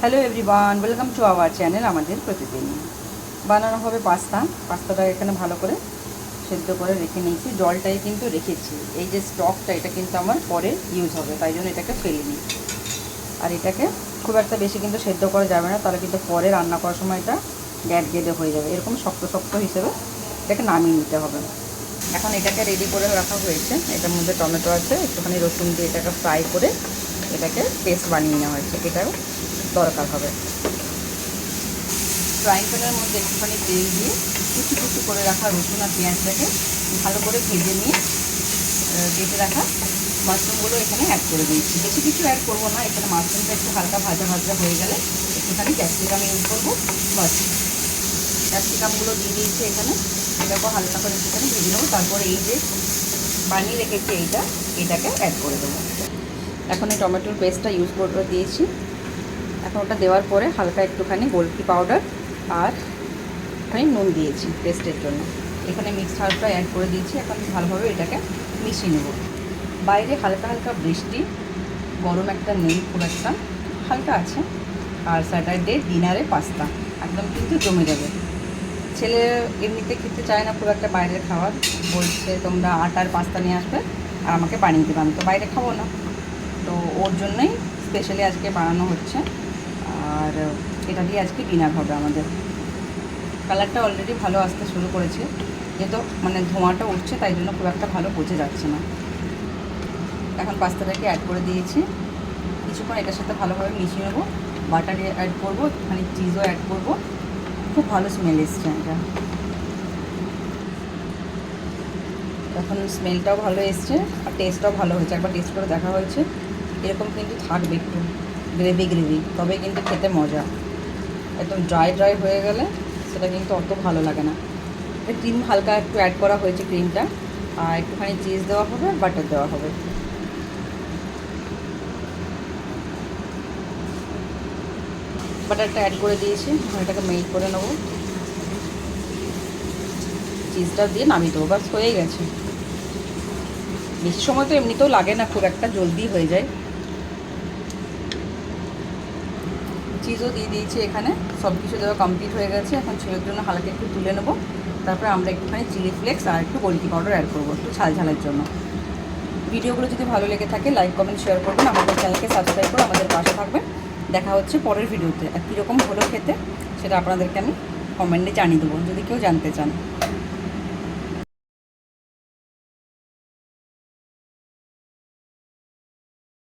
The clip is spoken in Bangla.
Hello everyone, welcome to our channel. আমাদের প্রতিদিন বানানো হবে পাস্তাটা এখানে ভালো করে সেদ্ধ করে রেখে নিয়েছি। জলটাই কিন্তু রেখেছি, এই যে স্টকটা এটা কিন্তু আমার পরে ইউজ হবে, তাই জন্য এটাকে ফেলিনি। আর এটাকে খুব একটা বেশি কিন্তু সেদ্ধ করা যাবে না, তাহলে কিন্তু পরে রান্না করার সময় এটা গ্যাট গেদে হয়ে যাবে। এরকম শক্ত শক্ত হিসেবে এটাকে নামিয়ে নিতে হবে। এখন এটাকে রেডি করে রাখা হয়েছে। এটার মধ্যে টমেটো আছে, একটুখানি রসুন দিয়ে এটাকে ফ্রাই করে এটাকে পেস্ট বানিয়ে নেওয়া হয়েছে। এটাও দরকার হবে। ফ্রাইং প্যানের মধ্যে একটুখানি তেল দিয়ে কুচি কুচি করে রাখা রসুন আর পেঁয়াজটাকে ভালো করে ভেজে নিয়ে কেটে রাখা মাশরুমগুলো এখানে অ্যাড করে দিয়েছি। বেশি কিছু অ্যাড করবো না, এখানে মাশরুমটা একটু হালকা ভাজা ভাজা হয়ে গেলে একটুখানি ক্যাপসিকাম ইউজ করবো, বাস। ক্যাপসিকামগুলো দিয়ে দিয়েছি এখানে, এটাকেও হালকা করে একটুখানি ভেজে নেবো। তারপরে এই যে বানিয়ে রেখেছি এটাকে অ্যাড করে দেবো। এখন এই টমেটোর পেস্টটা ইউজ করে দিয়েছি। এখন ওটা দেওয়ার পরে হালকা একটুখানি গোলকি পাউডার আর আমি নুন দিয়েছি টেস্টের জন্য। এখানে মিক্সড হার্বটা অ্যাড করে দিয়েছি। এখন ভালোভাবে এটাকে মিশিয়ে নেব। বাইরে হালকা হালকা বৃষ্টি, গরম একটা নেই, খুব একটা হালকা আছে। আর স্যাটারডে ডিনারে পাস্তা একদম কিন্তু জমে যাবে। ছেলে এমনিতে খেতে চায় না খুব একটা বাইরের খাবার, বলছে তোমরা আটার পাস্তা নিয়ে আসবে আর আমাকে বানিয়ে দেবে। আমি তো বাইরে খাবো না, তো ওর জন্যই স্পেশালি আজকে বানানো হচ্ছে। আর এটা দিয়ে আজকে ডিনার হবে আমাদের। কালারটা অলরেডি ভালো আসতে শুরু করেছে, যেহেতু মানে ধোঁয়াটা উঠছে তাই জন্য খুব একটা ভালো বোঝা যাচ্ছে না। এখন পাস্তাটাকে অ্যাড করে দিয়েছি। কিছুক্ষণ এটার সাথে ভালোভাবে মিশিয়ে নেবো। বাটার অ্যাড করবো, একটুখানি চিজও অ্যাড করবো। খুব ভালো স্মেল এসছে এটা। এখন স্মেলটাও ভালো এসছে আর টেস্টটাও ভালো হয়েছে। একবার টেস্ট করে দেখা হয়েছে, এরকম কিন্তু থাকবে একটু গ্রেভি, তবে কিন্তু খেতে মজা। একদম ড্রাই হয়ে গেলে সেটা কিন্তু অত ভালো লাগে না। ক্রিম হালকা একটু অ্যাড করা হয়েছে, ক্রিমটা, আর একটুখানি চিজ দেওয়া হবে আর বাটার দেওয়া হবে। বাটারটা অ্যাড করে দিয়েছি, এটাকে মেল্ট করে নেবো। চিজটা দিয়ে নামিয়ে দেবো, বাস হয়েই গেছে। বেশি সময় তো এমনিতেও লাগে না, খুব একটা জলদি হয়ে যায়। চিজও দিয়ে দিয়েছি এখানে, সব কিছু দেওয়া কমপ্লিট হয়ে গেছে। এখন ছেলের জন্য হালকা একটু তুলে নেবো। তারপরে আমরা একটুখানি চিলি ফ্লেক্স আর একটু গোলকি পাউডার অ্যাড করবো, একটু ঝালের জন্য। ভিডিওগুলো যদি ভালো লেগে থাকে লাইক কমেন্ট শেয়ার করবেন, আমাদের চ্যানেলকে সাবস্ক্রাইব করে আমাদের পাশে থাকবেন। দেখা হচ্ছে পরের ভিডিওতে। আর কীরকম হলো খেতে সেটা আপনাদেরকে আমি কমেন্টে জানিয়ে দেবো, যদি কেউ জানতে চান।